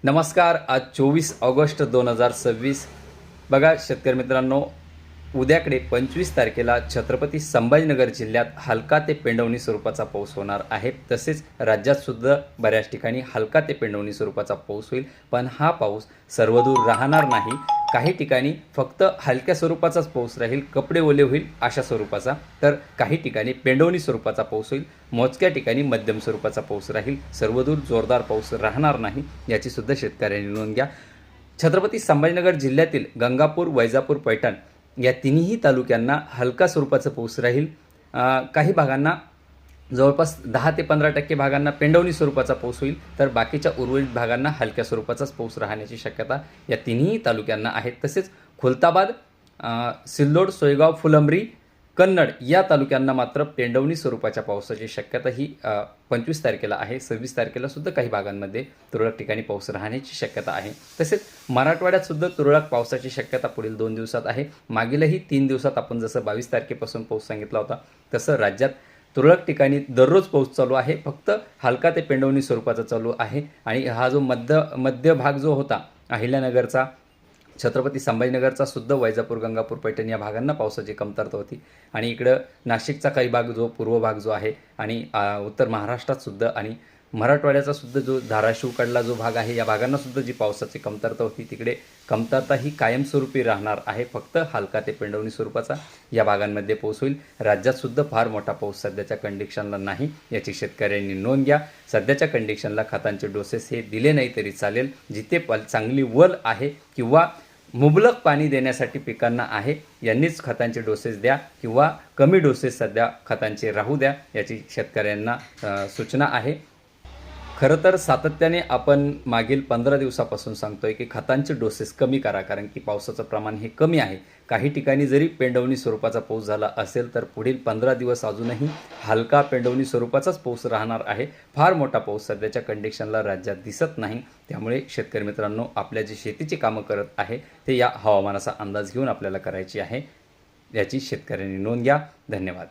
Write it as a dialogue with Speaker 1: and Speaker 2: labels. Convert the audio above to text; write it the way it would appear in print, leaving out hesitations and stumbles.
Speaker 1: नमस्कार. आज 24 ऑगस्ट 2026. बघा शेतकरी मित्रांनो, उद्याकडे 25 तारखेला छत्रपती संभाजीनगर जिल्ह्यात हलका ते पेंडवणी स्वरूपाचा पाऊस होणार आहे. तसेच राज्यात सुद्धा बऱ्याच ठिकाणी हलका ते पेंडवणी स्वरूपाचा पाऊस होईल. पण हा पाऊस सर्वदूर राहणार नाही. काही ठिकाणी फक्त हलक्या स्वरूपाचाच पाऊस राहील, कपडे ओले होईल अशा स्वरूपाचा. तर काही ठिकाणी पेंडवणी स्वरूपाचा पाऊस होईल. मोजक्या ठिकाणी मध्यम स्वरूपाचा पाऊस राहील. सर्वदूर जोरदार पाऊस राहणार नाही, याची सुद्धा शेतकऱ्यांनी नोंद घ्या. छत्रपती संभाजीनगर जिल्ह्यातील गंगापूर, वैजापूर, पैठण या तिन्ही तालुक्यांना हलका स्वरूपाचा पाऊस राहील. काही भागांना जवळपास 10 ते 15% भागांना पेंडवणी स्वरूपाचा पाऊस होईल. तर बाकीच्या उर्वरित भागांना हलक्या स्वरूपाचाच पाऊस राहण्याची शक्यता या तिन्ही तालुक्यांना आहे. तसेच खुलताबाद, सिल्लोड, सोयगाव, फुलंब्री, कन्नड या तालुक्यांना मात्र पेंडवणी स्वरूपाच्या पावसाची शक्यता ही 25 तारखेला आहे. 26 तारखेला सुद्धा काही भागांमध्ये तुरळक ठिकाणी पाऊस राहण्याची शक्यता आहे. तसेच मराठवाड्यात सुद्धा तुरळक पावसाची शक्यता पुढील 2 दिवसात आहे. मागीलही 3 दिवसात आपण जसं 22 तारखेपासून पाऊस सांगितला होता, तसं राज्यात तुरळक ठिकाणी दररोज पाऊस चालू आहे. फक्त हलका ते पेंडवणी स्वरूपाचा चालू आहे. आणि हा जो मध्य भाग जो होता अहिल्यानगरचा, छत्रपती संभाजीनगरचा सुद्धा, वैजापूर, गंगापूर, पैठण या भागांना पावसाची कमतरता होती. आणि इकडं नाशिकचा काही भाग जो पूर्व भाग जो आहे आणि उत्तर महाराष्ट्रात सुद्धा आणि मराठवाड्याचा सुद्धा जो धाराशिवकडला जो भाग आहे, या भागांना सुद्धा जी पावसाची कमतरता होती, तिकडे कमतरता ही कायमस्वरूपी राहणार आहे. फक्त हलका ते पेंडवणी स्वरूपाचा या भागांमध्ये पाऊस होईल. राज्यात सुद्धा फार मोठा पाऊस सध्याच्या कंडिशनला नाही, याची शेतकऱ्यांनी नोंद घ्या. सध्याच्या कंडिशनला खतांचे डोसेस हे दिले नाही तरी चालेल. जिथे चांगली वल आहे किंवा मुबलक पाणी देण्यासाठी पिकांना आहे, यांनीच खतांचे डोसेस द्या किंवा कमी डोसेस सध्या खतांचे राहू द्या, याची शेतकऱ्यांना सूचना आहे. खरं तर सातत्याने आपण मागील 15 दिवसापासून सांगतोय की खतांचे डोसेस कमी करा, कारण की पावसाचं प्रमाण हे कमी आहे. काही ठिकाणी जरी पेंडवणी स्वरूपाचा पाऊस झाला असेल तर पुढील 15 दिवस अजूनही हलका पेंडवणी स्वरूपाचाच पाऊस राहणार आहे. फार मोठा पाऊस सध्याच्या कंडिशनला राज्यात दिसत नाही. त्यामुळे शेतकरी मित्रांनो, आपल्या जी शेतीची कामं करत आहे ते या हवामानाचा अंदाज घेऊन आपल्याला करायची आहे, याची शेतकऱ्यांनी नोंद घ्या. धन्यवाद.